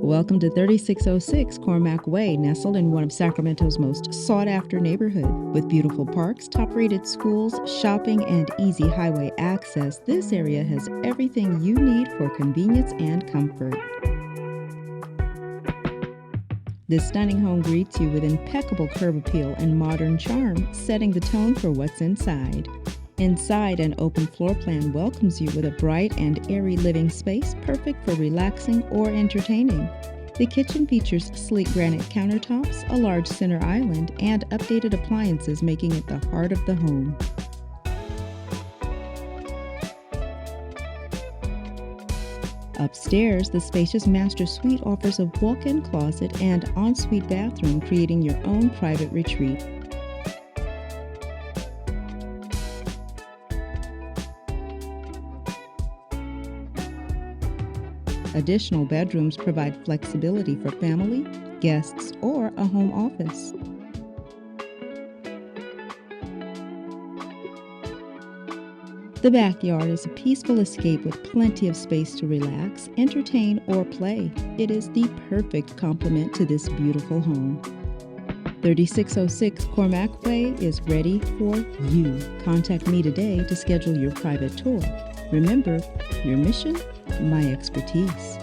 Welcome to 3606 Cormac Way, nestled in one of Sacramento's most sought-after neighborhoods. With beautiful parks, top-rated schools, shopping, and easy highway access, this area has everything you need for convenience and comfort. This stunning home greets you with impeccable curb appeal and modern charm, setting the tone for what's inside. Inside, an open floor plan welcomes you with a bright and airy living space perfect for relaxing or entertaining. The kitchen features sleek granite countertops, a large center island, and updated appliances, making it the heart of the home. Upstairs, the spacious master suite offers a walk-in closet and ensuite bathroom, creating your own private retreat. Additional bedrooms provide flexibility for family, guests, or a home office. The backyard is a peaceful escape with plenty of space to relax, entertain, or play. It is the perfect complement to this beautiful home. 3606 Cormac Way is ready for you. Contact me today to schedule your private tour. Remember, your mission, my expertise.